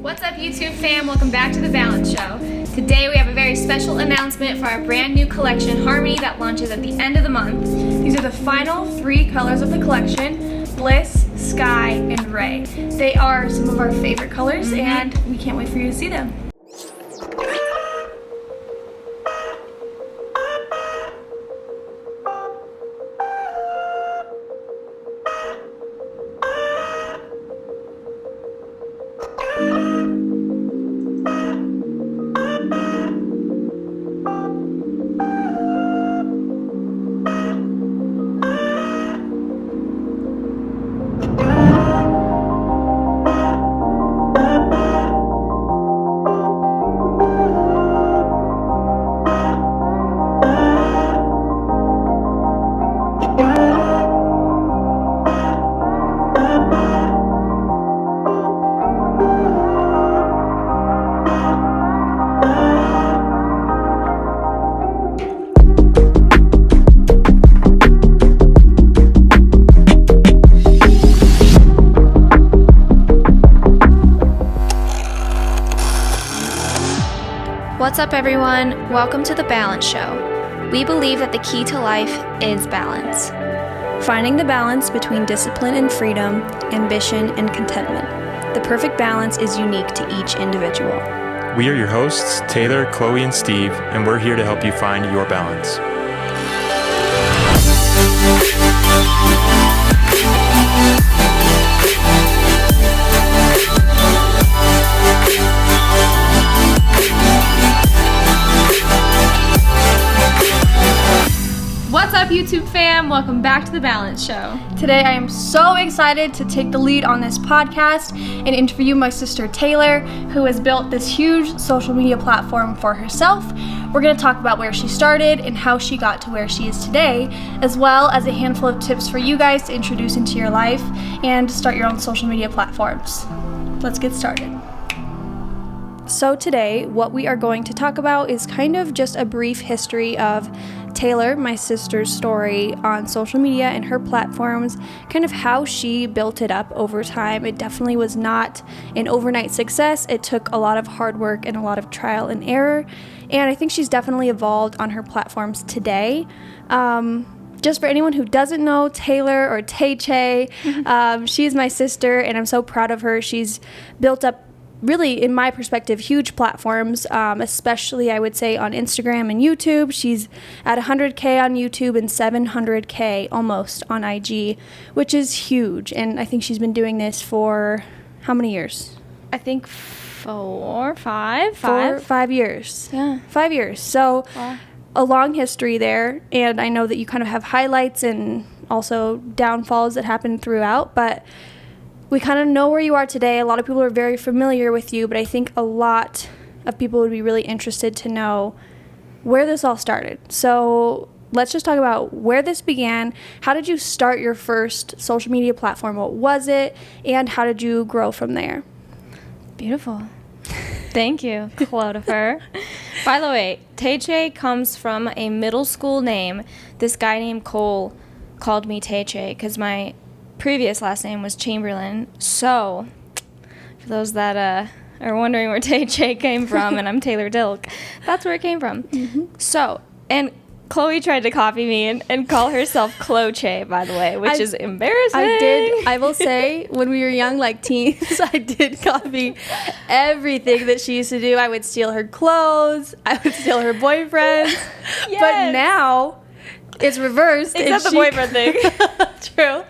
What's up, YouTube fam? Welcome back to The Balance Show. Today we have a very special announcement for our brand new collection, Harmony, that launches at the end of the month. These are the final 3 colors of the collection, Bliss, Sky, and Ray. They are some of our favorite colors, and we can't wait for you to see them. What's up, everyone? Welcome to The Balance Show. We believe that the key to life is balance. Finding the balance between discipline and freedom, ambition and contentment. The perfect balance is unique to each individual. We are your hosts, Taylor, Chloe, and Steve, and we're here to help you find your balance. What's up, YouTube fam? Welcome back to The Balance Show. Today I am so excited to take the lead on this podcast and interview my sister Taylor, who has built this huge social media platform for herself. We're going to talk about where she started and how she got to where she is today, as well as a handful of tips for you guys to introduce into your life and to start your own social media platforms. Let's get started. So today, what we are going to talk about is kind of just a brief history of Taylor, my sister's story on social media and her platforms, kind of how she built it up over time. It definitely was not an overnight success. It took a lot of hard work and a lot of trial and error, and I think she's definitely evolved on her platforms today. Just for anyone who doesn't know Taylor or Tay-Chay, she's my sister, and I'm so proud of her. She's built up, really, in my perspective, huge platforms, especially, I would say, on Instagram and YouTube. She's at 100K on YouTube and 700K almost on IG, which is huge. And I think she's been doing this for how many years? I think 5 years. Yeah. 5 years. So Wow. A long history there. And I know that you kind of have highlights and also downfalls that happen throughout, but we kind of know where you are today. A lot of people are very familiar with you, but I think a lot of people would be really interested to know where this all started. So let's just talk about where this began. How did you start your first social media platform? What was it? And how did you grow from there? Beautiful. Thank you, Clotifer. By the way, Tay-Chay comes from a middle school name. This guy named Cole called me Tay-Chay because my previous last name was Chamberlain. So, for those that are wondering where Tay-Chay came from, and I'm Taylor Dilk, that's where it came from. Mm-hmm. So, and Chloe tried to copy me and call herself Clo-Chay, by the way, which is embarrassing. I did. I will say, when we were young, like teens, I did copy everything that she used to do. I would steal her clothes. I would steal her boyfriends. Yes. But now it's reversed. Except the boyfriend thing. True.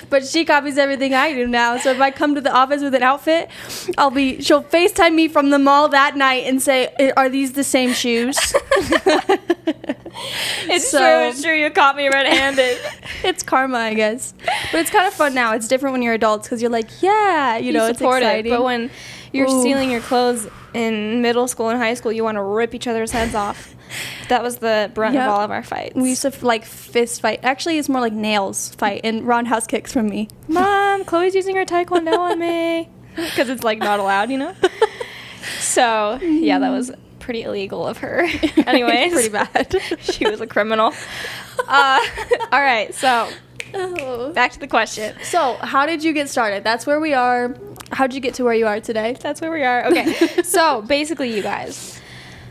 But she copies everything I do now. So if I come to the office with an outfit, she'll FaceTime me from the mall that night and say, "Are these the same shoes?" It's true. You caught me red-handed. It's karma, I guess. But it's kind of fun now. It's different when you're adults because you're like, yeah, you know, it's exciting. But when you're stealing your clothes in middle school and high school, you want to rip each other's heads off. That was the brunt of all of our fights. We used to fist fight. Actually, it's more like nails fight and roundhouse kicks from me. Mom, Chloe's using her taekwondo on me. Because it's not allowed, you know? So, yeah, that was pretty illegal of her. Anyways. Pretty bad. She was a criminal. All right, so back to the question. So how did you get started? That's where we are. How'd you get to where you are today? That's where we are. Okay. So basically, you guys,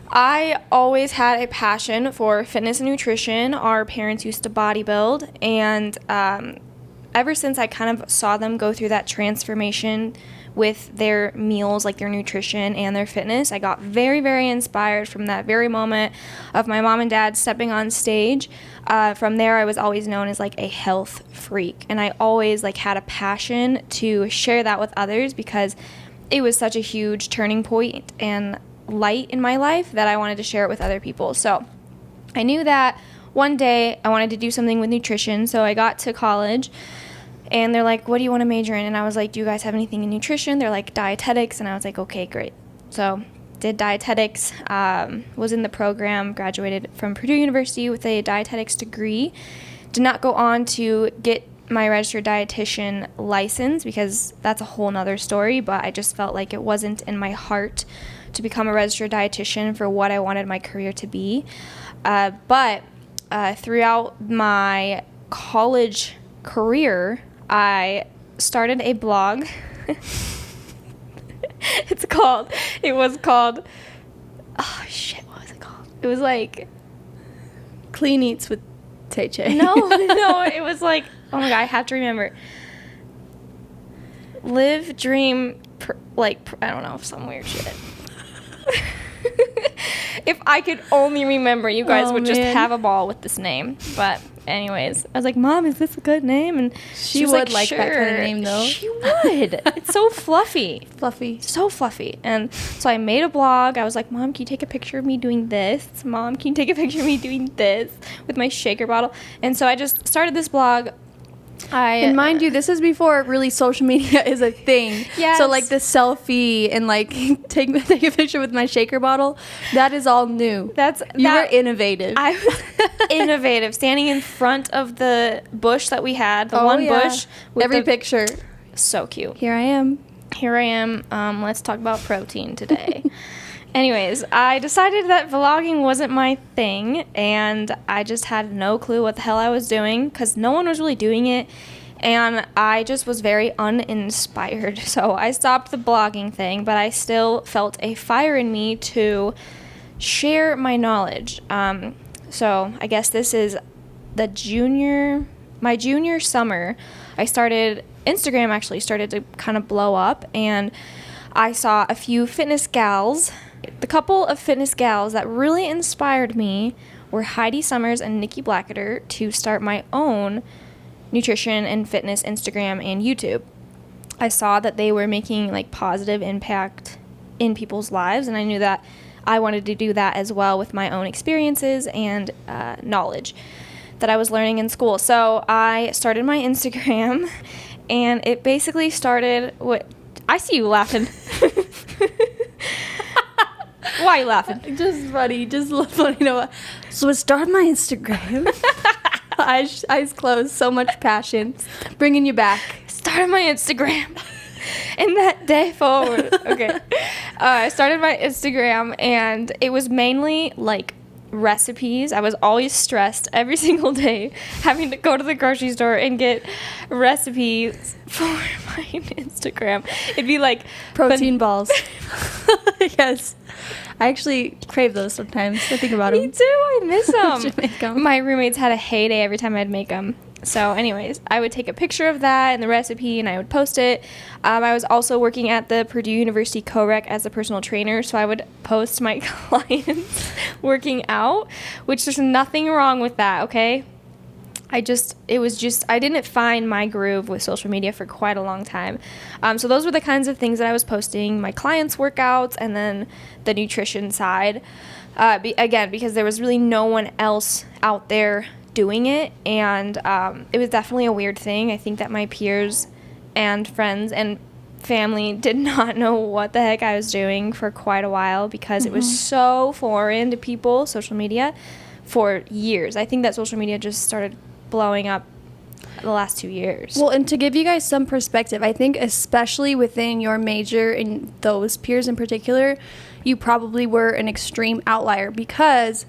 I always had a passion for fitness and nutrition. Our parents used to bodybuild, and ever since I kind of saw them go through that transformation with their meals, like their nutrition and their fitness, I got very, very inspired from that very moment of my mom and dad stepping on stage. From there, I was always known as like a health freak, and I always like had a passion to share that with others because it was such a huge turning point and light in my life that I wanted to share it with other people. So I knew that one day I wanted to do something with nutrition, so I got to college. And they're like, what do you want to major in? And I was like, do you guys have anything in nutrition? They're like, dietetics. And I was like, okay, great. So did dietetics, was in the program, graduated from Purdue University with a dietetics degree. Did not go on to get my registered dietitian license because that's a whole nother story, but I just felt like it wasn't in my heart to become a registered dietitian for what I wanted my career to be. But throughout my college career, I started a blog. It was called, oh shit, what was it called? It was like Clean Eats with Tay Chay. No, it was like, oh my God, I have to remember. Live, dream, I don't know, some weird shit. If I could only remember, you guys would just have a ball with this name. But anyways, I was like, Mom, is this a good name? And she was would like that kind of name, though. She would. It's so fluffy. So fluffy. And so I made a blog. I was like, Mom, can you take a picture of me doing this? Mom, can you take a picture of me doing this with my shaker bottle? And so I just started this blog. And mind you, this is before really social media is a thing. Yes. So like the selfie and like take a picture with my shaker bottle, that is all new. You were innovative. I was innovative, standing in front of the bush that we had, the bush. With every picture. So cute. Here I am. Let's talk about protein today. Anyways, I decided that vlogging wasn't my thing, and I just had no clue what the hell I was doing because no one was really doing it, and I just was very uninspired. So I stopped the blogging thing, but I still felt a fire in me to share my knowledge. So I guess this is my junior summer. Instagram actually started to kind of blow up, and I saw a few fitness gals. The couple of fitness gals that really inspired me were Heidi Summers and Nikki Blacketer to start my own nutrition and fitness Instagram and YouTube. I saw that they were making like positive impact in people's lives, and I knew that I wanted to do that as well with my own experiences and knowledge that I was learning in school. So I started my Instagram, and it basically started I see you laughing. Why are you laughing? Just funny. Just funny. So it started my Instagram. eyes closed. So much passion. Bringing you back. Started my Instagram. And that day forward. Okay. I started my Instagram, and it was mainly like recipes. I was always stressed every single day having to go to the grocery store and get recipes for my Instagram. It'd be like protein balls. Yes. I actually crave those sometimes. I think about them. Me too. I miss them. Should make 'em. My roommates had a heyday every time I'd make them. So anyways, I would take a picture of that and the recipe, and I would post it. I was also working at the Purdue University Co-Rec as a personal trainer, so I would post my clients working out, which there's nothing wrong with that, okay? I didn't find my groove with social media for quite a long time. So those were the kinds of things that I was posting, my clients' workouts, and then the nutrition side. Again, because there was really no one else out there doing it, and it was definitely a weird thing. I think that my peers and friends and family did not know what the heck I was doing for quite a while because it was so foreign to people, social media, for years. I think that social media just started blowing up the last 2 years. Well, and to give you guys some perspective, I think especially within your major and those peers in particular, you probably were an extreme outlier because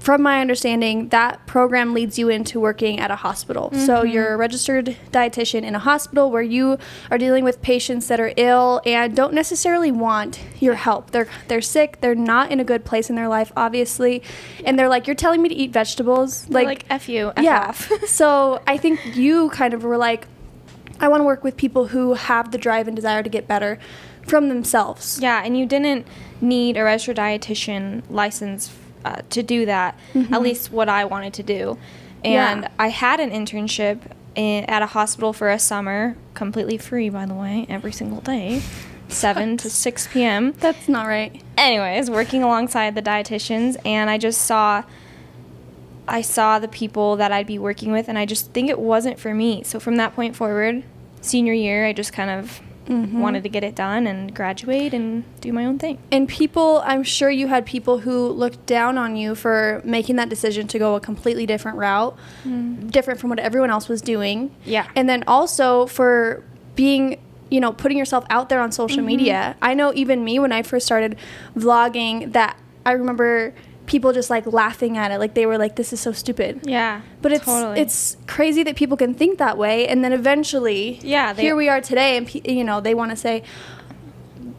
from my understanding, that program leads you into working at a hospital. So you're a registered dietitian in a hospital where you are dealing with patients that are ill and don't necessarily want your help. They're sick. They're not in a good place in their life, obviously. And they're like, you're telling me to eat vegetables? Like F you, F off. So I think you kind of were like, I want to work with people who have the drive and desire to get better from themselves. Yeah, and you didn't need a registered dietitian license to do that, at least what I wanted to do. And I had an internship at a hospital for a summer, completely free, by the way, every single day, 7 to 6 p.m. That's not right. Anyways, working alongside the dietitians, and I saw the people that I'd be working with, and I just think it wasn't for me. So from that point forward, senior year, I just kind of wanted to get it done and graduate and do my own thing. And people, I'm sure you had people who looked down on you for making that decision to go a completely different route, different from what everyone else was doing. Yeah. And then also for being, putting yourself out there on social media. I know even me, when I first started vlogging, that I remember people just like laughing at it, like they were like, this is so stupid. Yeah, but totally. It's crazy that people can think that way, and then eventually here we are today, and they want to say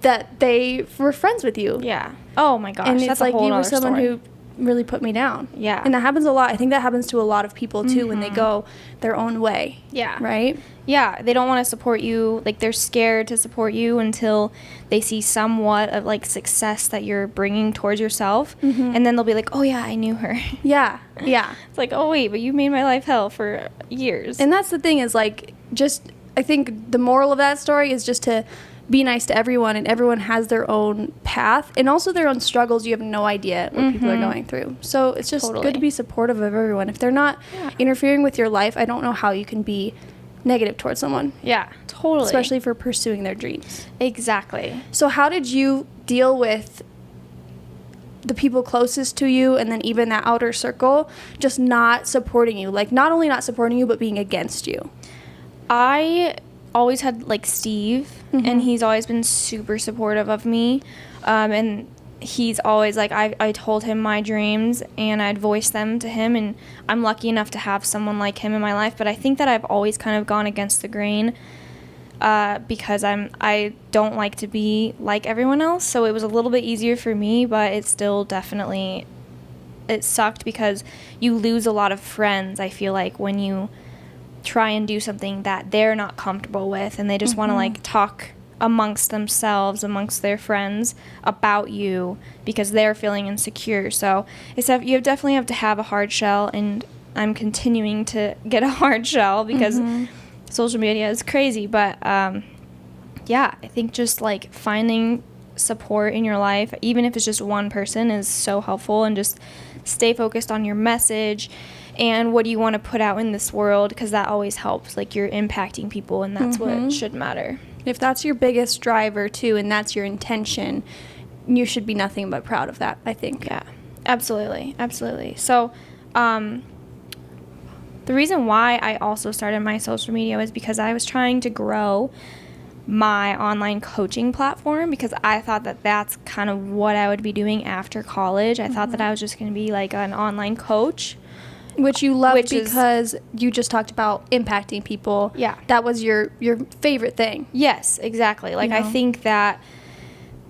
that they were friends with you. Yeah. Oh my gosh, and that's it's like a whole you were other someone story. who really put me down. Yeah. And that happens a lot. I think that happens to a lot of people too when they go their own way. Yeah. Right? Yeah, they don't want to support you. Like, they're scared to support you until they see somewhat of like success that you're bringing towards yourself, and then they'll be like, oh yeah, I knew her. Yeah. It's like, oh wait, but you made my life hell for years. And that's the thing, is like, just, I think the moral of that story is just to be nice to everyone, and everyone has their own path and also their own struggles. You have no idea what people are going through. So it's just good to be supportive of everyone. If they're not interfering with your life, I don't know how you can be negative towards someone. Yeah, totally. Especially for pursuing their dreams. Exactly. So how did you deal with the people closest to you, and then even that outer circle, just not supporting you? Like, not only not supporting you, but being against you. I always had like Steve, and he's always been super supportive of me, and he's always like, I told him my dreams and I'd voice them to him, and I'm lucky enough to have someone like him in my life. But I think that I've always kind of gone against the grain because I don't like to be like everyone else, so it was a little bit easier for me, but it still definitely, it sucked because you lose a lot of friends, I feel like, when you try and do something that they're not comfortable with, and they just want to like talk amongst themselves, amongst their friends, about you because they're feeling insecure. So you definitely have to have a hard shell, and I'm continuing to get a hard shell because social media is crazy. But yeah, I think just like finding support in your life, even if it's just one person, is so helpful. And just stay focused on your message and what do you want to put out in this world, because that always helps. Like, you're impacting people, and that's what should matter. If that's your biggest driver too, and that's your intention, you should be nothing but proud of that, I think. Yeah, absolutely. So the reason why I also started my social media was because I was trying to grow my online coaching platform, because I thought that that's kind of what I would be doing after college. I thought that I was just going to be like an online coach. Which you love, because you just talked about impacting people. Yeah. That was your favorite thing. Yes, exactly. Like, I think that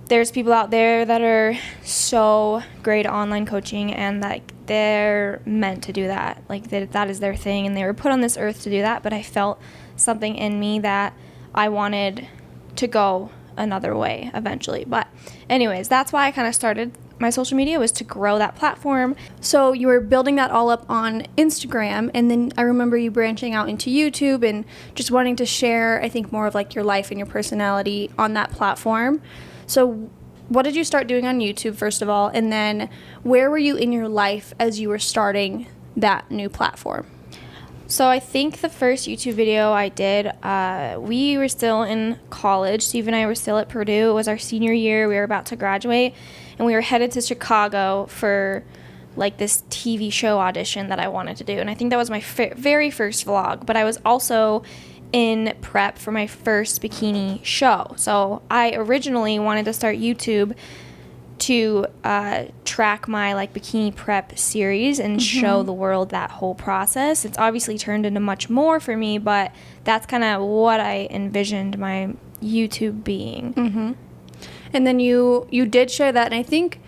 there's people out there that are so great at online coaching, and like they're meant to do that. Like, that is their thing, and they were put on this earth to do that. But I felt something in me that I wanted to go another way eventually. But anyways, that's why I kind of started my social media, was to grow that platform. So you were building that all up on Instagram, and then I remember you branching out into YouTube and just wanting to share, I think, more of like your life and your personality on that platform. So what did you start doing on YouTube, first of all, and then where were you in your life as you were starting that new platform? So I think the first YouTube video I did, we were still in college. Steve and I were still at Purdue. It was our senior year. We were about to graduate, and we were headed to Chicago for like this TV show audition that I wanted to do. And I think that was my very first vlog, but I was also in prep for my first bikini show. So I originally wanted to start YouTube to track my like bikini prep series and show the world that whole process. It's obviously turned into much more for me, but that's kind of what I envisioned my YouTube being. And then you did share that, and I think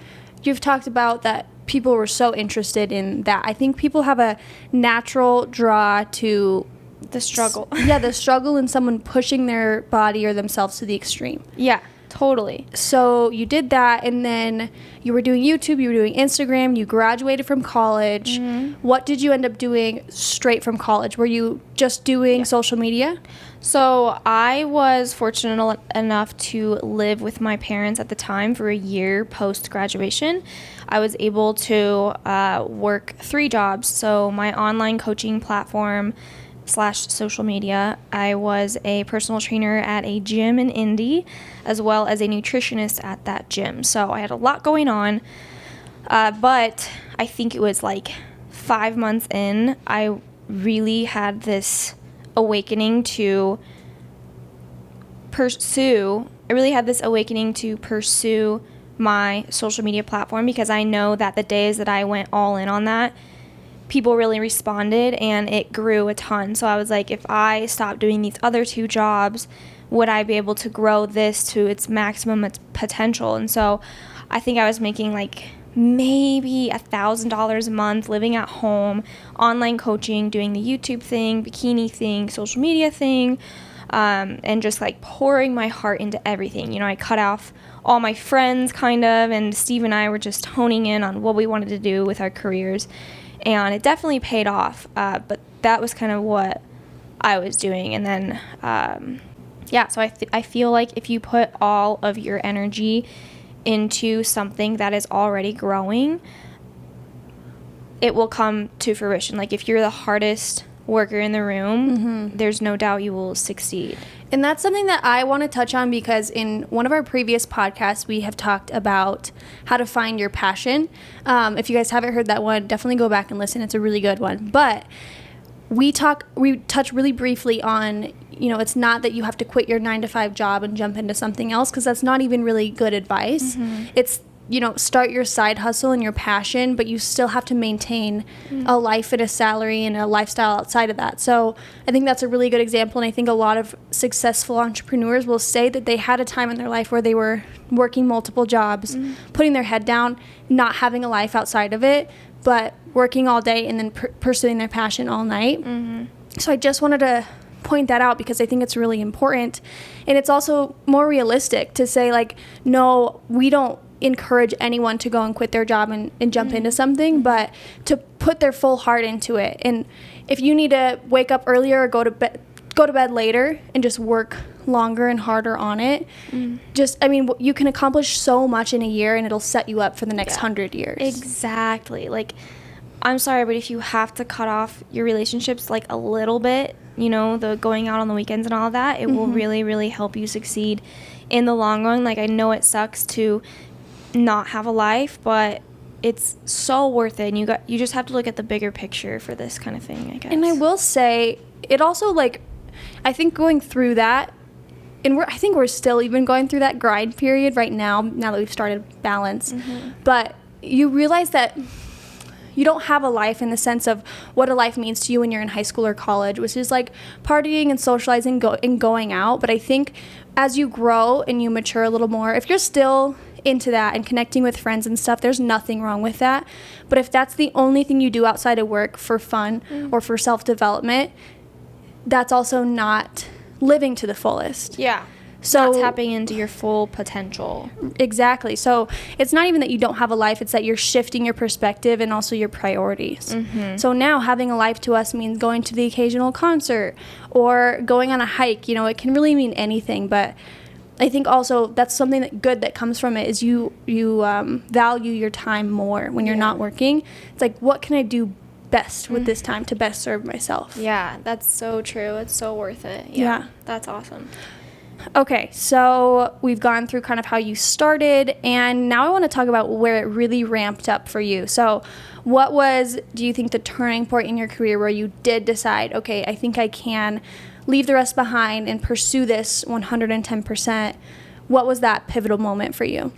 you've talked about that people were so interested in that. I think people have a natural draw to The struggle. the struggle in someone pushing their body or themselves to the extreme. Yeah, totally. So you did that, and then you were doing YouTube, you were doing Instagram, you graduated from college. What did you end up doing straight from college? Were you just doing social media? So I was fortunate enough to live with my parents at the time for a year post-graduation. I was able to work 3 jobs. So my online coaching platform / social media. I was a personal trainer at a gym in Indy, as well as a nutritionist at that gym. So I had a lot going on. But I think it was like 5 months in, I really had this awakening to pursue my social media platform, because I know that the days that I went all in on that, people really responded and it grew a ton. So I was like, if I stopped doing these other 2 jobs, would I be able to grow this to its maximum potential? And so I think I was making like maybe $1,000 a month living at home, online coaching, doing the YouTube thing, bikini thing, social media thing, and just like pouring my heart into everything. You know, I cut off all my friends kind of, and Steve and I were just honing in on what we wanted to do with our careers, and it definitely paid off. But that was kind of what I was doing. And then, so I feel like if you put all of your energy into something that is already growing, it will come to fruition. Like if you're the hardest worker in the room, there's no doubt you will succeed. And that's something that I want to touch on, because in one of our previous podcasts, we have talked about how to find your passion. If you guys haven't heard that one, definitely go back and listen. It's a really good one. But we touch really briefly on, you know, it's not that you have to quit your 9-to-5 job and jump into something else, because that's not even really good advice. It's, you know, start your side hustle and your passion, but you still have to maintain a life and a salary and a lifestyle outside of that. So I think that's a really good example. And I think a lot of successful entrepreneurs will say that they had a time in their life where they were working multiple jobs, putting their head down, not having a life outside of it, but working all day and then pursuing their passion all night. So I just wanted to point that out, because I think it's really important. And it's also more realistic to say, like, no, we don't encourage anyone to go and quit their job and jump into something, but to put their full heart into it. And if you need to wake up earlier or go to bed later and just work longer and harder on it, you can accomplish so much in a year, and it'll set you up for the next 100 years. Exactly. Like, I'm sorry, but if you have to cut off your relationships like a little bit, you know, the going out on the weekends and all that, it will really, really help you succeed in the long run. Like, I know it sucks to not have a life, but it's so worth it. And you just have to look at the bigger picture for this kind of thing, I guess. And I will say, it also, like, I think going through that, and I think we're still even going through that grind period right now that we've started balance, but you realize that you don't have a life in the sense of what a life means to you when you're in high school or college, which is like partying and socializing and going out. But I think as you grow and you mature a little more, if you're still into that and connecting with friends and stuff, there's nothing wrong with that. But if that's the only thing you do outside of work for fun or for self-development, that's also not living to the fullest. Yeah. So not tapping into your full potential. Exactly. So it's not even that you don't have a life, it's that you're shifting your perspective and also your priorities. So now having a life to us means going to the occasional concert or going on a hike. You know, it can really mean anything, but I think also that's something good that comes from it is you value your time more when you're not working. It's like, what can I do best with this time to best serve myself? Yeah, that's so true. It's so worth it. Yeah. That's awesome. Okay, so we've gone through kind of how you started, and now I want to talk about where it really ramped up for you. So what was, do you think, the turning point in your career where you did decide, okay, I think I can leave the rest behind and pursue this 110%? What was that pivotal moment for you?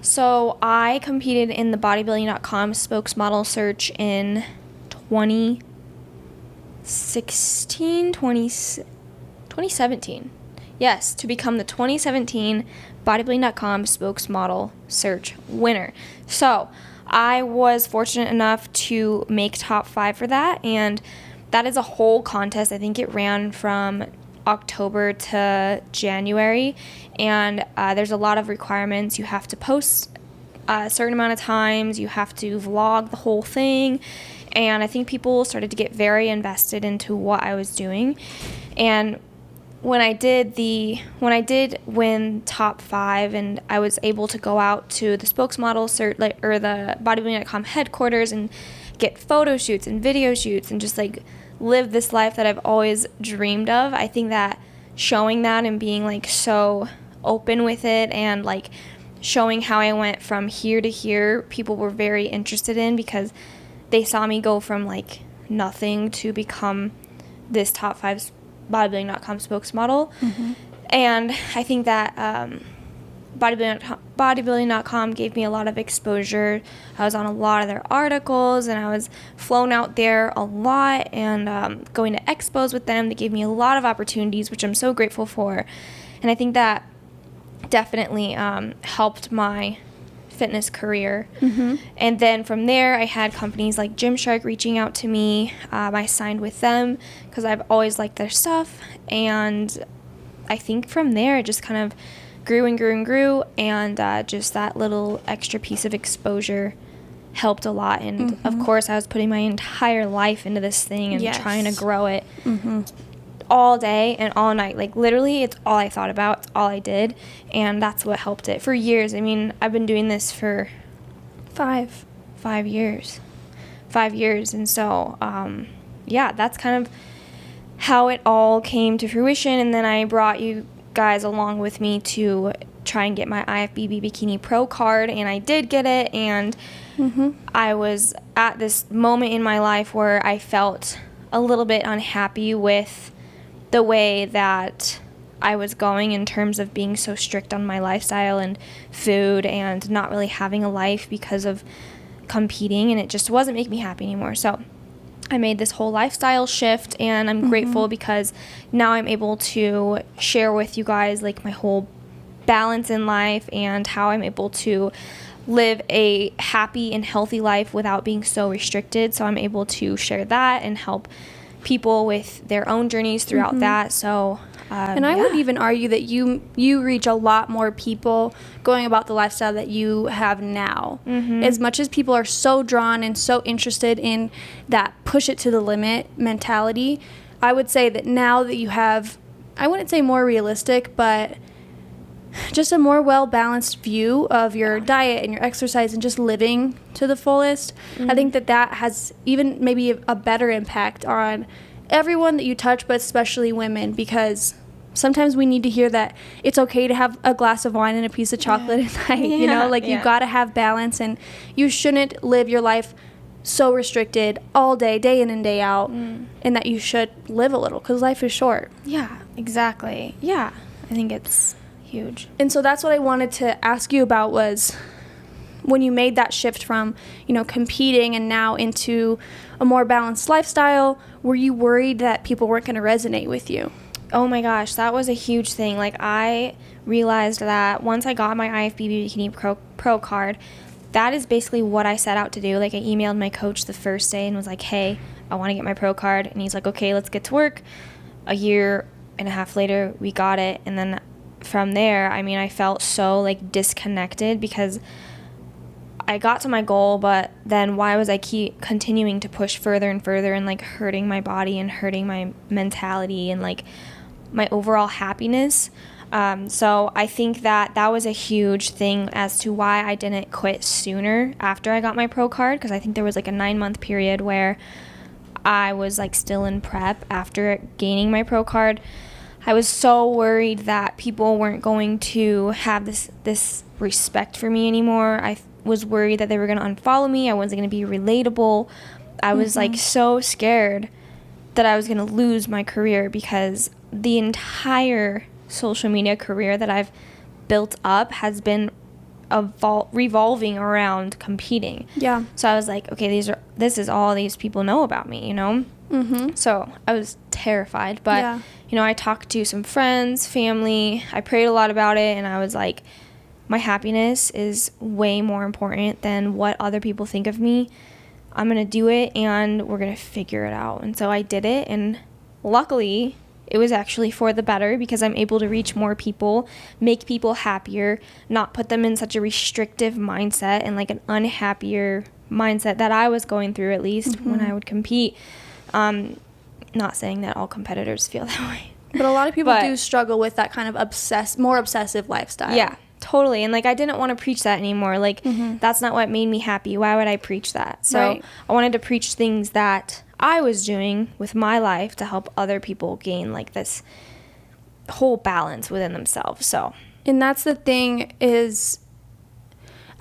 So I competed in the bodybuilding.com spokesmodel search in 2017. Yes, to become the 2017 bodybuilding.com spokesmodel search winner. So I was fortunate enough to make top 5 for that, and that is a whole contest. I think it ran from October to January, and there's a lot of requirements. You have to post a certain amount of times, you have to vlog the whole thing, and I think people started to get very invested into what I was doing. And when I did win top 5, and I was able to go out to the spokesmodel or the bodybuilding.com headquarters and get photo shoots and video shoots and just like live this life that I've always dreamed of, I think that showing that and being like so open with it and like showing how I went from here to here, people were very interested in, because they saw me go from like nothing to become this top 5 bodybuilding.com spokesmodel. Mm-hmm. And I think that bodybuilding.com gave me a lot of exposure. I was on a lot of their articles, and I was flown out there a lot, and going to expos with them. They gave me a lot of opportunities, which I'm so grateful for. And I think that definitely helped my fitness career. Mm-hmm. And then from there, I had companies like Gymshark reaching out to me. I signed with them because I've always liked their stuff. And I think from there, it just kind of grew and grew and grew. And just that little extra piece of exposure helped a lot. And of course, I was putting my entire life into this thing and trying to grow it. All day and all night. Like literally, it's all I thought about, it's all I did, and that's what helped it for years. I mean, I've been doing this for 5 years. 5 years. And so that's kind of how it all came to fruition. And then I brought you guys along with me to try and get my IFBB Bikini Pro card, and I did get it. And I was at this moment in my life where I felt a little bit unhappy with the way that I was going in terms of being so strict on my lifestyle and food and not really having a life because of competing, and it just wasn't making me happy anymore. So I made this whole lifestyle shift, and I'm grateful because now I'm able to share with you guys like my whole balance in life and how I'm able to live a happy and healthy life without being so restricted. So I'm able to share that and help people with their own journeys throughout that. So and I would even argue that you reach a lot more people going about the lifestyle that you have now. As much as people are so drawn and so interested in that push it to the limit mentality, I would say that now that you have, I wouldn't say more realistic, but just a more well-balanced view of your diet and your exercise and just living to the fullest. I think that has even maybe a better impact on everyone that you touch, but especially women, because sometimes we need to hear that it's okay to have a glass of wine and a piece of chocolate at night. You know, like you got to have balance, and you shouldn't live your life so restricted all day, day in and day out, and that you should live a little because life is short. Yeah, exactly. Yeah, I think it's huge. And so that's what I wanted to ask you about, was when you made that shift from, competing and now into a more balanced lifestyle, were you worried that people weren't going to resonate with you? Oh my gosh, that was a huge thing. Like, I realized that once I got my IFBB Bikini Pro card, that is basically what I set out to do. Like, I emailed my coach the first day and was like, hey, I want to get my pro card. And he's like, okay, let's get to work. A year and a half later, we got it. And then from there, I mean, I felt so like disconnected because I got to my goal, but then why was I keep continuing to push further and further and like hurting my body and hurting my mentality and like my overall happiness? So I think that was a huge thing as to why I didn't quit sooner after I got my pro card, because I think there was like a 9-month period where I was like still in prep after gaining my pro card. I was so worried that people weren't going to have this respect for me anymore. I was worried that they were going to unfollow me. I wasn't going to be relatable. I was like so scared that I was going to lose my career, because the entire social media career that I've built up has been revolving around competing. Yeah. So I was like, okay, this is all these people know about me, you know? Mm-hmm. So I was terrified, but Yeah. you know, I talked to some friends, family. I prayed a lot about it, and I was like, my happiness is way more important than what other people think of me. I'm going to do it, and we're going to figure it out. And so I did it, and luckily, it was actually for the better because I'm able to reach more people, make people happier, not put them in such a restrictive mindset and like an unhappier mindset that I was going through, at least when I would compete. Not saying that all competitors feel that way. But a lot of people But- do struggle with that kind of more obsessive lifestyle. Yeah, totally. And like, I didn't want to preach that anymore. Like, that's not what made me happy. Why would I preach that? So Right. I wanted to preach things that I was doing with my life to help other people gain like this whole balance within themselves. So And that's the thing is,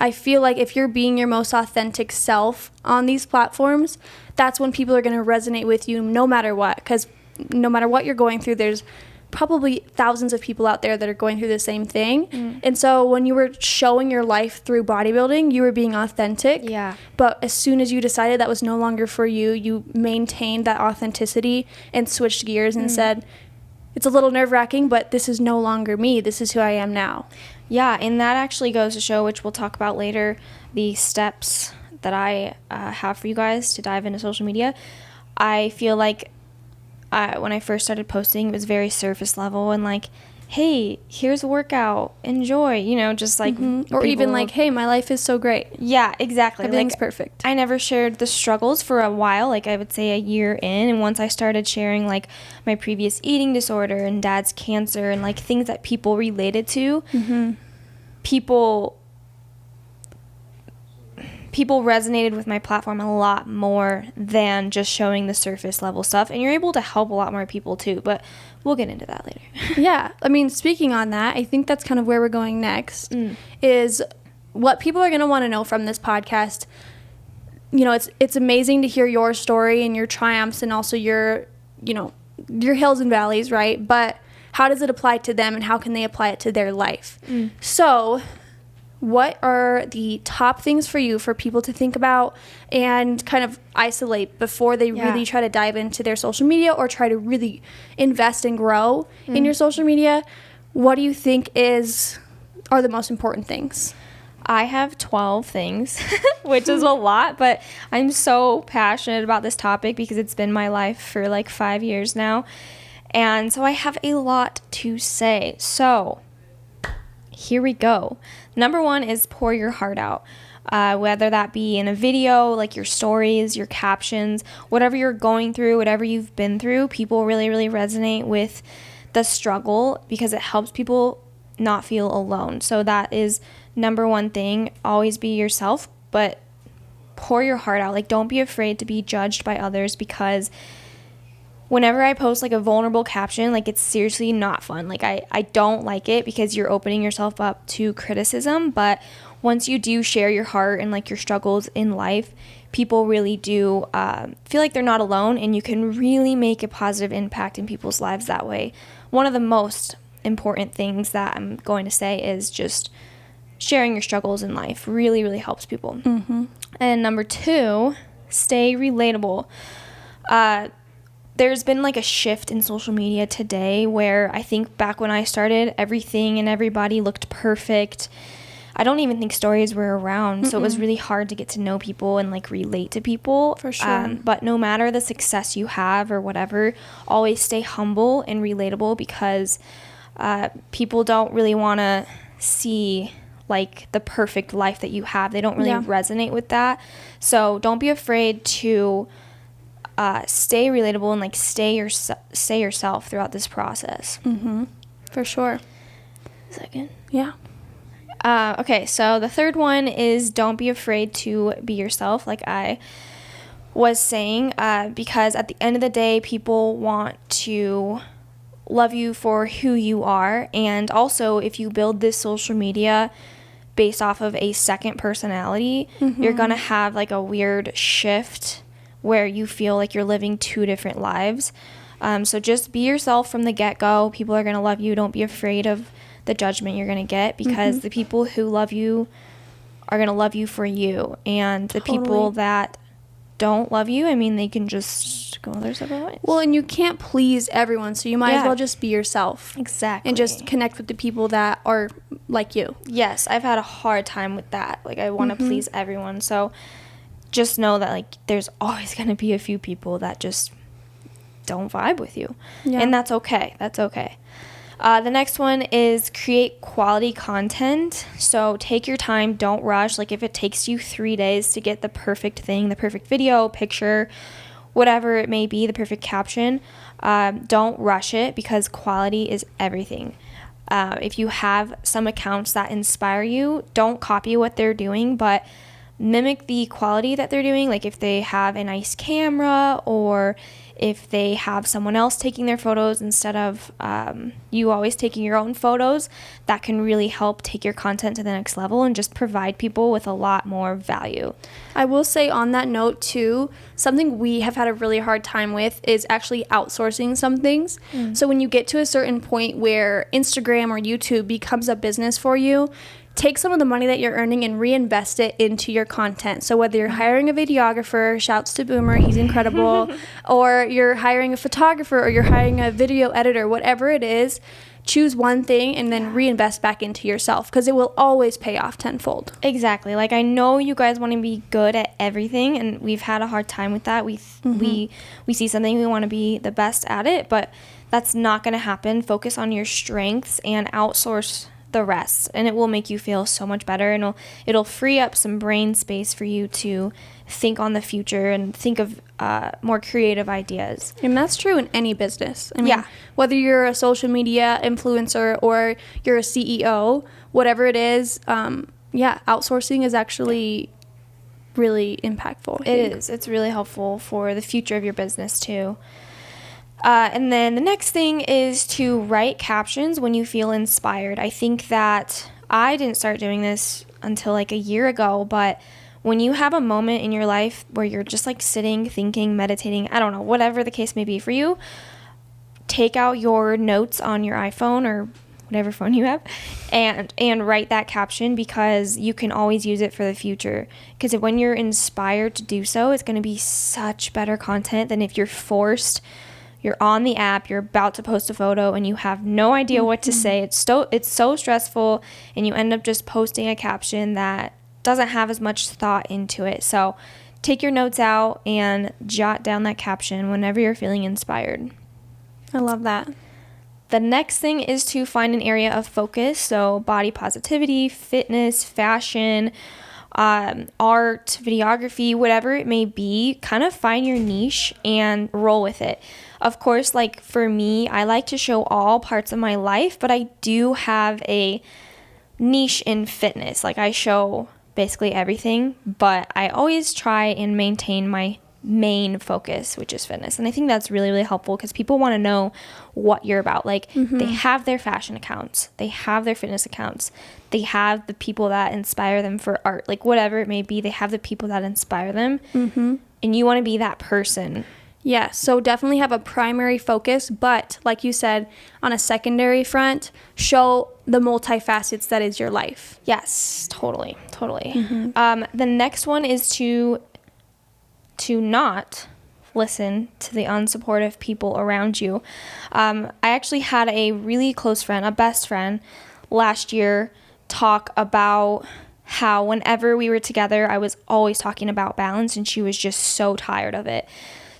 I feel like if you're being your most authentic self on these platforms, that's when people are going to resonate with you no matter what. Because no matter what you're going through, there's probably thousands of people out there that are going through the same thing. And so when you were showing your life through bodybuilding, you were being authentic. Yeah. But as soon as you decided that was no longer for you, you maintained that authenticity and switched gears and said, it's a little nerve-wracking, but this is no longer me. This is who I am now. yeah, and that actually goes to show, which we'll talk about later, the steps that I have for you guys to dive into social media. I feel like when I first started posting, it was very surface level and like, hey, here's a workout, enjoy, you know, just like Or even people- like, hey, my life is so great. yeah, exactly. Everything's Like, perfect. I never shared the struggles for a while, like I would say a year in, and once I started sharing like my previous eating disorder and dad's cancer and like things that people related to, people resonated with my platform a lot more than just showing the surface level stuff, and you're able to help a lot more people too, but we'll get into that later. Yeah. I mean, speaking on that, I think that's kind of where we're going next is what people are going to want to know from this podcast. You know, it's amazing to hear your story and your triumphs and also your, you know, your hills and valleys, right? But how does it apply to them and how can they apply it to their life? So what are the top things for you for people to think about and kind of isolate before they Yeah. really try to dive into their social media or try to really invest and grow in your social media? What do you think are the most important things? I have 12 things, which is a lot, but I'm so passionate about this topic because it's been my life for like 5 years now. And so I have a lot to say. So here we go. Number one is pour your heart out. Whether that be in a video, like your stories, your captions, whatever you're going through, whatever you've been through, people really, really resonate with the struggle because it helps people not feel alone. So that is number one thing. Always be yourself, but pour your heart out. Like, don't be afraid to be judged by others, because whenever I post like a vulnerable caption, like, it's seriously not fun. Like, I don't like it because you're opening yourself up to criticism. But once you do share your heart and like your struggles in life, people really do feel like they're not alone, and you can really make a positive impact in people's lives that way. One of the most important things that I'm going to say is just sharing your struggles in life really, really helps people. And number two, stay relatable. There's been like a shift in social media today where I think back when I started, everything and everybody looked perfect. I don't even think stories were around, so it was really hard to get to know people and like relate to people. For sure. But no matter the success you have or whatever, always stay humble and relatable, because people don't really want to see like the perfect life that you have. They don't really resonate with that. So don't be afraid to stay relatable and like stay yourself throughout this process. For sure. Second. Yeah. Okay, so the third one is don't be afraid to be yourself, like I was saying, because at the end of the day, people want to love you for who you are. And also, if you build this social media based off of a second personality, you're going to have like a weird shift where you feel like you're living two different lives. So just be yourself from the get-go. People are going to love you. Don't be afraid of the judgment you're going to get, because the people who love you are going to love you for you, and the people that don't love you, I mean, they can just go their separate ways. Well, and you can't please everyone, so you might as well just be yourself. Exactly. And just connect with the people that are like you. Yes, I've had a hard time with that. Like, I want to please everyone, so just know that, like, there's always going to be a few people that just don't vibe with you. Yeah. And that's okay. That's okay. The next one is create quality content. So take your time, don't rush. Like, if it takes you 3 days to get the perfect thing, the perfect video, picture, whatever it may be, the perfect caption, don't rush it, because quality is everything. If you have some accounts that inspire you, don't copy what they're doing, but mimic the quality that they're doing. Like, if they have a nice camera, or if they have someone else taking their photos instead of you always taking your own photos, that can really help take your content to the next level and just provide people with a lot more value. I will say on that note too, something we have had a really hard time with is actually outsourcing some things. So when you get to a certain point where Instagram or YouTube becomes a business for you, take some of the money that you're earning and reinvest it into your content. So whether you're hiring a videographer, shouts to Boomer, he's incredible, or you're hiring a photographer, or you're hiring a video editor, whatever it is, choose one thing and then reinvest back into yourself, because it will always pay off tenfold. Exactly. Like, I know you guys want to be good at everything, and we've had a hard time with that. We see something, we want to be the best at it, but that's not going to happen. Focus on your strengths and outsource the rest, and it will make you feel so much better, and it'll free up some brain space for you to think on the future and think of more creative ideas. And that's true in any business. I mean, whether you're a social media influencer or you're a CEO, whatever it is, outsourcing is actually really impactful. It is. It's really helpful for the future of your business too. And then the next thing is to write captions when you feel inspired. I think that I didn't start doing this until like a year ago, but when you have a moment in your life where you're just like sitting, thinking, meditating, I don't know, whatever the case may be for you, take out your notes on your iPhone or whatever phone you have and write that caption, because you can always use it for the future. Because when you're inspired to do so, it's going to be such better content than if you're forced. You're on the app, you're about to post a photo, and you have no idea what to say. It's so stressful, and you end up just posting a caption that doesn't have as much thought into it. So take your notes out and jot down that caption whenever you're feeling inspired. I love that. The next thing is to find an area of focus. So body positivity, fitness, fashion, art, videography, whatever it may be, kind of find your niche and roll with it. Of course, like for me, I like to show all parts of my life, but I do have a niche in fitness. Like, I show basically everything, but I always try and maintain my main focus, which is fitness. And I think that's really, really helpful, because people want to know what you're about. Like, they have their fashion accounts, they have their fitness accounts, they have the people that inspire them for art, like whatever it may be, they have the people that inspire them, and you want to be that person. Yeah, so definitely have a primary focus, but like you said, on a secondary front, show the multifacets that is your life. Yes, totally. The next one is to not listen to the unsupportive people around you. I actually had a really close friend, a best friend, last year talk about how whenever we were together, I was always talking about balance, and she was just so tired of it.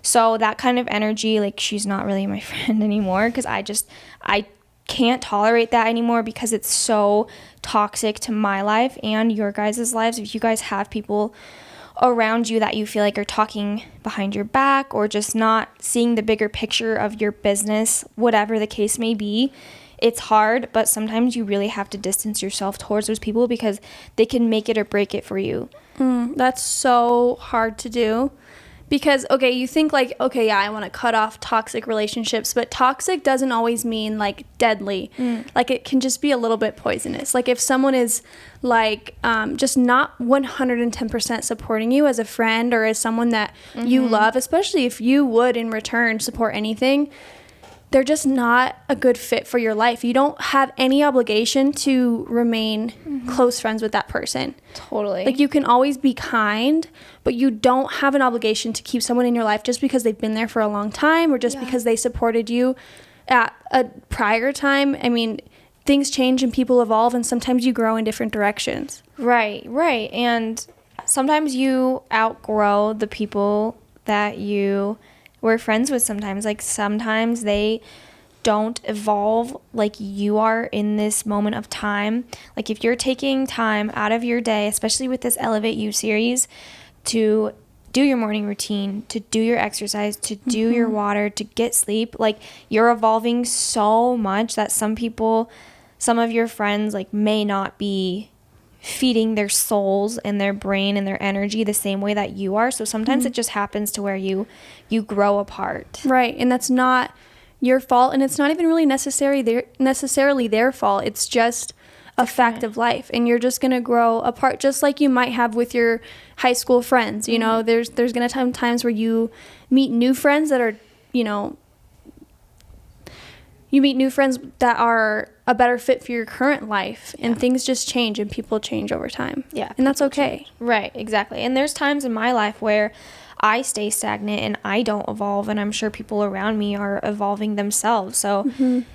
So that kind of energy, like, she's not really my friend anymore, because I can't tolerate that anymore, because it's so toxic to my life and your guys' lives. If you guys have people around you that you feel like are talking behind your back, or just not seeing the bigger picture of your business, whatever the case may be, it's hard, but sometimes you really have to distance yourself towards those people, because they can make it or break it for you. That's so hard to do. Because, okay, you think like, okay, yeah, I want to cut off toxic relationships, but toxic doesn't always mean like deadly. Like, it can just be a little bit poisonous. Like, if someone is like just not 110% supporting you as a friend or as someone that you love, especially if you would in return support anything, they're just not a good fit for your life. You don't have any obligation to remain close friends with that person. Totally. Like, you can always be kind, but you don't have an obligation to keep someone in your life just because they've been there for a long time or just because they supported you at a prior time. I mean, things change and people evolve, and sometimes you grow in different directions. Right. And sometimes you outgrow the people that you were friends with sometimes. Like, sometimes they don't evolve like you are in this moment of time. Like, if you're taking time out of your day, especially with this Elevate You series, to do your morning routine, to do your exercise, to do your water, to get sleep, like, you're evolving so much that some of your friends, like, may not be feeding their souls and their brain and their energy the same way that you are. So sometimes it just happens to where you grow apart. Right. And that's not your fault, and it's not even really necessarily their fault. It's just a fact of life, and you're just going to grow apart, just like you might have with your high school friends. You know, there's going to come times where you meet new friends that are, you meet new friends that are a better fit for your current life, and things just change and people change over time. Yeah. And that's okay. Change. Right, exactly. And there's times in my life where I stay stagnant and I don't evolve, and I'm sure people around me are evolving themselves. So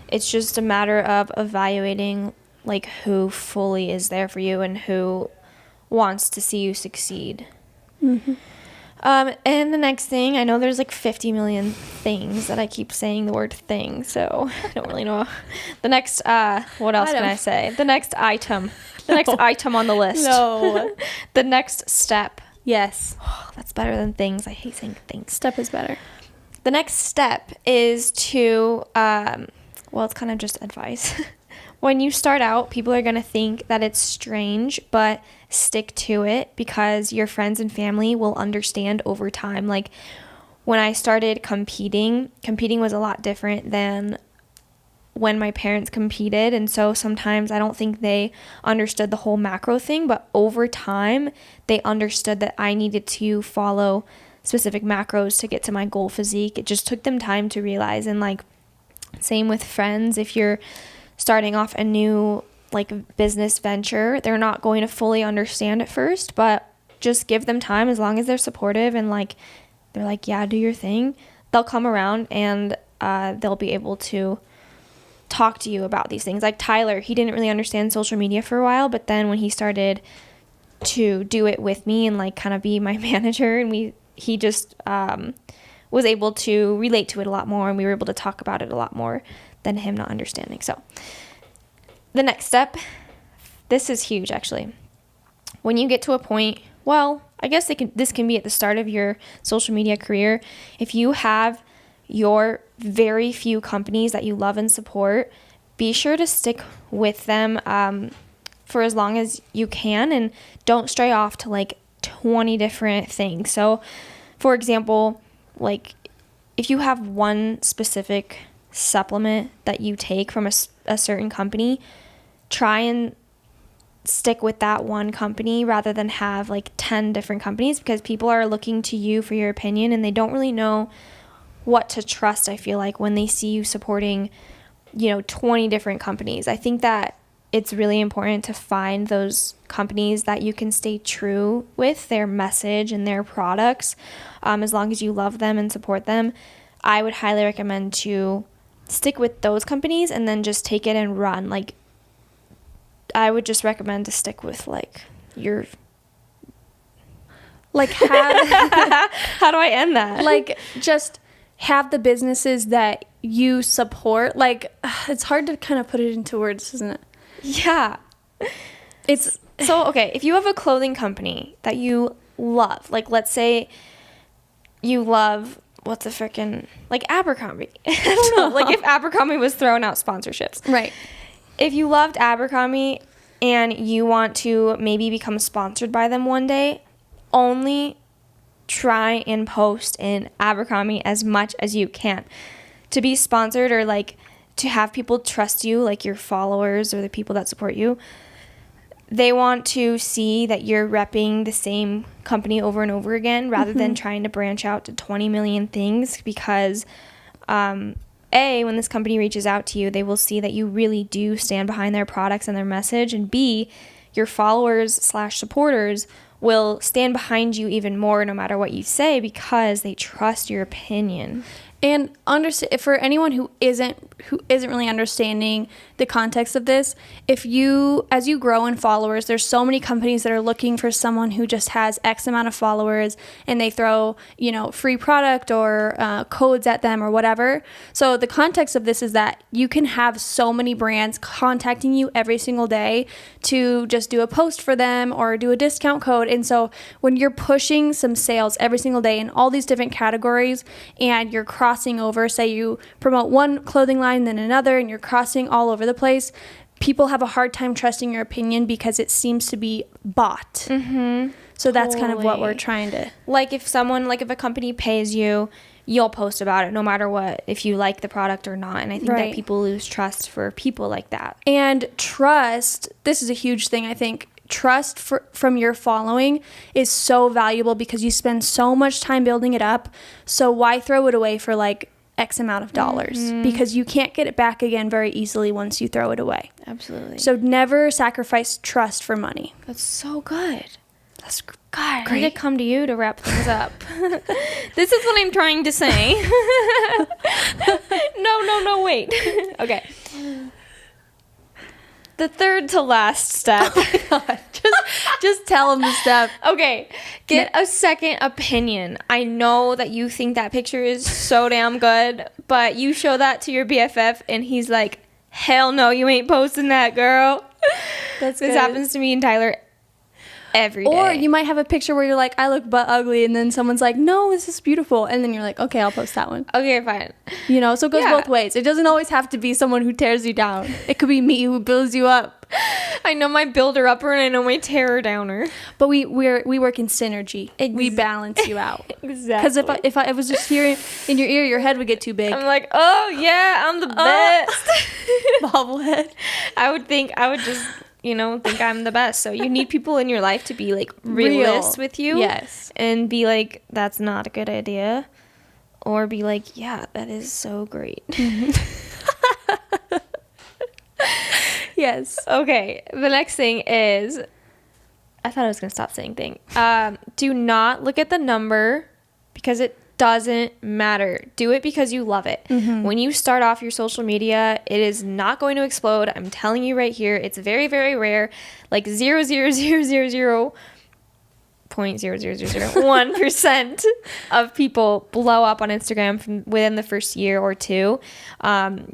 it's just a matter of evaluating, like, who fully is there for you and who wants to see you succeed. And the next thing, I know there's like 50 million things that I keep saying the word thing, so I don't really know. The next, what else can I say? The next item. The next item on the list. No. The next step. Yes. Oh, that's better than things. I hate saying things. Step is better. The next step is to, it's kind of just advice. When you start out, people are going to think that it's strange, but stick to it because your friends and family will understand over time. Like, when I started competing was a lot different than when my parents competed. And so sometimes I don't think they understood the whole macro thing, but over time, they understood that I needed to follow specific macros to get to my goal physique. It just took them time to realize. And, like, same with friends. If you're starting off a new, like, business venture, they're not going to fully understand at first, but just give them time. As long as they're supportive and, like, they're like, yeah, do your thing, they'll come around and they'll be able to talk to you about these things. Like Tyler, he didn't really understand social media for a while, but then when he started to do it with me and, like, kind of be my manager, and he just was able to relate to it a lot more, and we were able to talk about it a lot more than him not understanding. So the next step, this is huge actually. When you get to a point, well, I guess this can be at the start of your social media career. If you have your very few companies that you love and support, be sure to stick with them for as long as you can, and don't stray off to, like, 20 different things. So, for example, like, if you have one specific supplement that you take from a certain company, try and stick with that one company rather than have, like, 10 different companies, because people are looking to you for your opinion and they don't really know what to trust, I feel like, when they see you supporting, 20 different companies. I think that it's really important to find those companies that you can stay true with their message and their products. As long as you love them and support them, I would highly recommend to stick with those companies and then just take it and run. Like, I would just recommend to stick with, like, your... Like, how do I end that? Like, just have the businesses that you support. Like, it's hard to kind of put it into words, isn't it? Yeah. It's so, okay, if you have a clothing company that you love, like, let's say you love, what's a freaking, like, Abercrombie. I don't know. Like, if Abercrombie was throwing out sponsorships. Right. If you loved Abercrombie and you want to maybe become sponsored by them one day, only try and post in Abercrombie as much as you can. To be sponsored, or, like, to have people trust you, like your followers or the people that support you, they want to see that you're repping the same company over and over again rather than trying to branch out to 20 million things, because A, when this company reaches out to you, they will see that you really do stand behind their products and their message. And B, your followers/supporters will stand behind you even more no matter what you say because they trust your opinion. And for anyone who isn't really understanding the context of this, as you grow in followers, there's so many companies that are looking for someone who just has X amount of followers, and they throw, free product or codes at them or whatever. So the context of this is that you can have so many brands contacting you every single day to just do a post for them or do a discount code. And so when you're pushing some sales every single day in all these different categories, and you're crossing over, say you promote one clothing line then another, and you're crossing all over the place, people have a hard time trusting your opinion because it seems to be bought. Mm-hmm. So that's kind of what we're trying to... Like if a company pays you, you'll post about it no matter what, if you like the product or not. And I think that people lose trust for people like that. And trust, this is a huge thing, I think. Trust from your following is so valuable because you spend so much time building it up. So why throw it away for like X amount of dollars? Mm-hmm. Because you can't get it back again very easily once you throw it away. Absolutely. So never sacrifice trust for money. That's so good. That's God, great. I need to come to you to wrap things up. This is what I'm trying to say. No, wait. Okay. The third to last step. Oh my God. Just tell them the step. Okay. Get a second opinion. I know that you think that picture is so damn good, but you show that to your BFF and he's like, hell no, you ain't posting that, girl. This happens to me and Tyler every day. Or you might have a picture where you're like, I look butt ugly, and then someone's like, no, this is beautiful, and then you're like, okay, I'll post that one. Okay, fine. So it goes both ways. It doesn't always have to be someone who tears you down. It could be me who builds you up. I know my builder upper and I know my terror downer. But we work in synergy. We balance you out. Exactly. Because if I was just here in your ear, your head would get too big. I'm like, oh yeah, I'm the best. Bobblehead. I would just think I'm the best. So you need people in your life to be like realist with you. Yes. And be like, that's not a good idea. Or be like, yeah, that is so great. Yes. Okay. The next thing is, I thought I was going to stop saying thing. Do not look at the number because it doesn't matter. Do it because you love it. Mm-hmm. When you start off your social media, it is not going to explode. I'm telling you right here. It's very, very rare. Like 0.00001% of people blow up on Instagram from within the first year or two.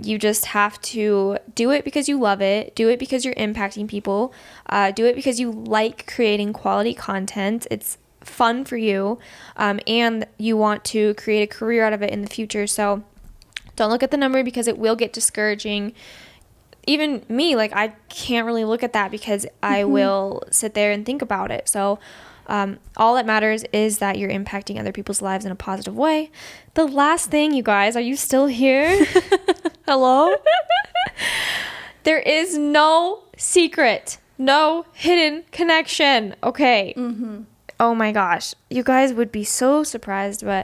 You just have to do it because you love it. Do it because you're impacting people. Do it because you like creating quality content. It's fun for you, and you want to create a career out of it in the future. So don't look at the number because it will get discouraging. Even me, like, I can't really look at that because I will sit there and think about it. So all that matters is that you're impacting other people's lives in a positive way. The last thing, you guys, are you still here? Hello? There is no secret, no hidden connection. Okay. Mm-hmm. Oh my gosh. You guys would be so surprised, or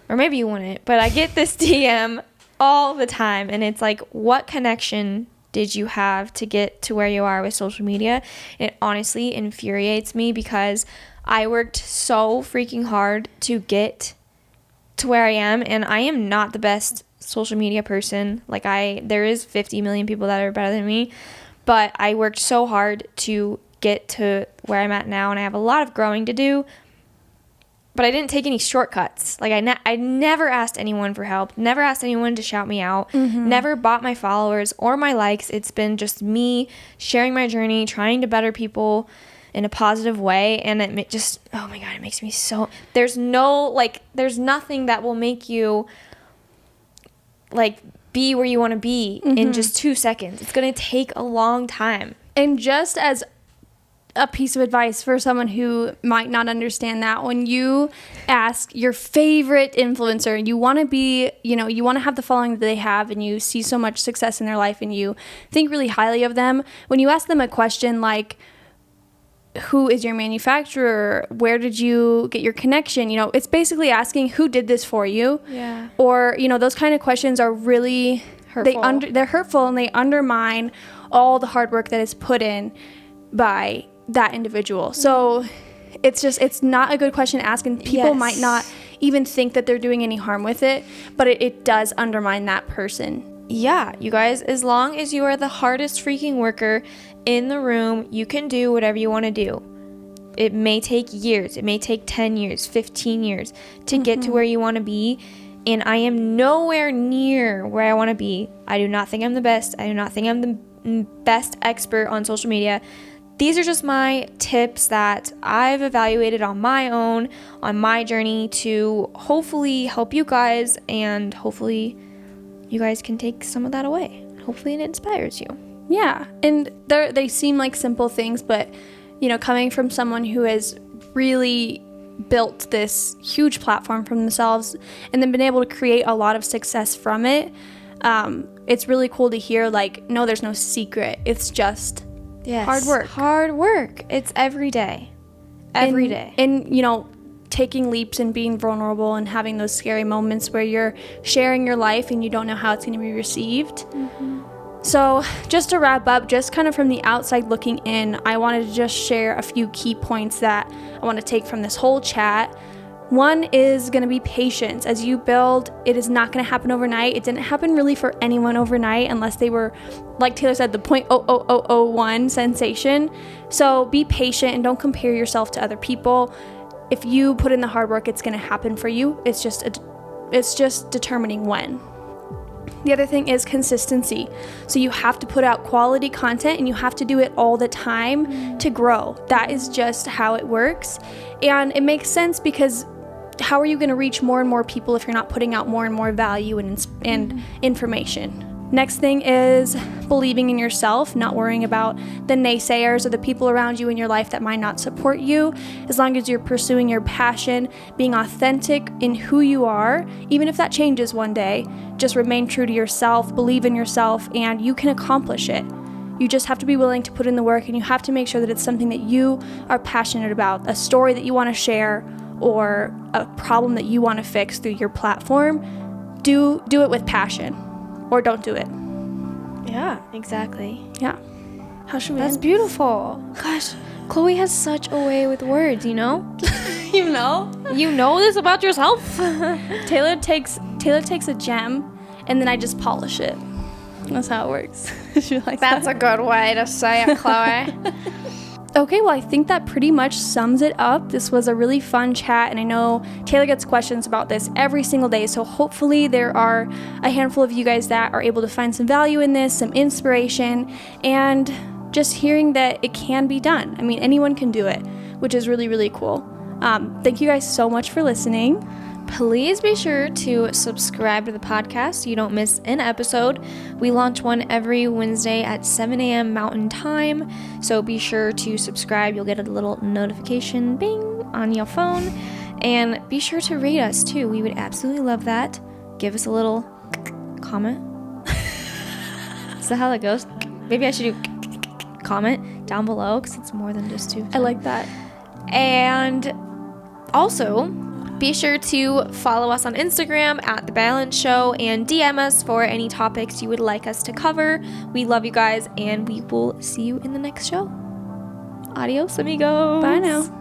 maybe you wouldn't, but I get this DM all the time, and it's like, what connection did you have to get to where you are with social media? It honestly infuriates me because I worked so freaking hard to get to where I am, and I am not the best social media person. Like, there is 50 million people that are better than me, but I worked so hard to get to where I'm at now, and I have a lot of growing to do, but I didn't take any shortcuts. Like, I never asked anyone for help, never asked anyone to shout me out, never bought my followers or my likes. It's been just me sharing my journey, trying to better people in a positive way, and it just, oh my God, it makes me so, there's nothing that will make you, like, be where you want to be in just 2 seconds. It's going to take a long time. And just as a piece of advice for someone who might not understand that, when you ask your favorite influencer, you want to be, you want to have the following that they have, and you see so much success in their life, and you think really highly of them. When you ask them a question like, who is your manufacturer? Where did you get your connection? It's basically asking who did this for you. Yeah. Or, those kind of questions are really Hurtful. They're hurtful, and they undermine all the hard work that is put in by that individual. So it's not a good question to ask, and people might not even think that they're doing any harm with it, but it does undermine that person. Yeah, you guys, as long as you are the hardest freaking worker in the room, you can do whatever you want to do. It may take years. It may take 10 years, 15 years to get to where you want to be. And I am nowhere near where I want to be. I do not think I'm the best. I do not think I'm the best expert on social media. These are just my tips that I've evaluated on my own, on my journey to hopefully help you guys, and hopefully you guys can take some of that away. Hopefully it inspires you. Yeah, and they seem like simple things, but, coming from someone who has really built this huge platform for themselves and then been able to create a lot of success from it, it's really cool to hear, no, there's no secret. It's just hard work. Hard work. It's every day. Every day. And, taking leaps and being vulnerable and having those scary moments where you're sharing your life and you don't know how it's going to be received. So just to wrap up, just kind of from the outside looking in, I wanted to just share a few key points that I want to take from this whole chat. One is going to be patience. As you build, it is not going to happen overnight. It didn't happen really for anyone overnight unless they were, like Taylor said, the 0.00001 sensation. So be patient and don't compare yourself to other people. If you put in the hard work, it's going to happen for you. It's just determining when. The other thing is consistency. So you have to put out quality content and you have to do it all the time to grow. That is just how it works. And it makes sense because how are you going to reach more and more people if you're not putting out more and more value and information? Next thing is believing in yourself, not worrying about the naysayers or the people around you in your life that might not support you. As long as you're pursuing your passion, being authentic in who you are, even if that changes one day, just remain true to yourself, believe in yourself, and you can accomplish it. You just have to be willing to put in the work, and you have to make sure that it's something that you are passionate about, a story that you want to share, or a problem that you want to fix through your platform. Do it with passion. Or don't do it. Yeah, exactly. Yeah. How should we That's end? beautiful. Gosh, Chloe has such a way with words, You know? You know this about yourself? Taylor takes a gem and then I just polish it. That's how it works. She likes That's that. a good way to say it, Chloe. Okay, well, I think that pretty much sums it up. This was a really fun chat, and I know Taylor gets questions about this every single day, so hopefully there are a handful of you guys that are able to find some value in this, some inspiration, and just hearing that it can be done. I mean, anyone can do it, which is really, really cool. Thank you guys so much for listening. Please be sure to subscribe to the podcast so you don't miss an episode. We launch one every Wednesday at 7 a.m. Mountain Time, so be sure to subscribe. You'll get a little notification bing on your phone, and be sure to rate us too. We would absolutely love that. Give us a little comment. Is that how that goes? Maybe I should do comment down below because it's more than just two. I like that. And also, be sure to follow us on Instagram at The Balance Show and DM us for any topics you would like us to cover. We love you guys, and we will see you in the next show. Adios, amigos. Bye now.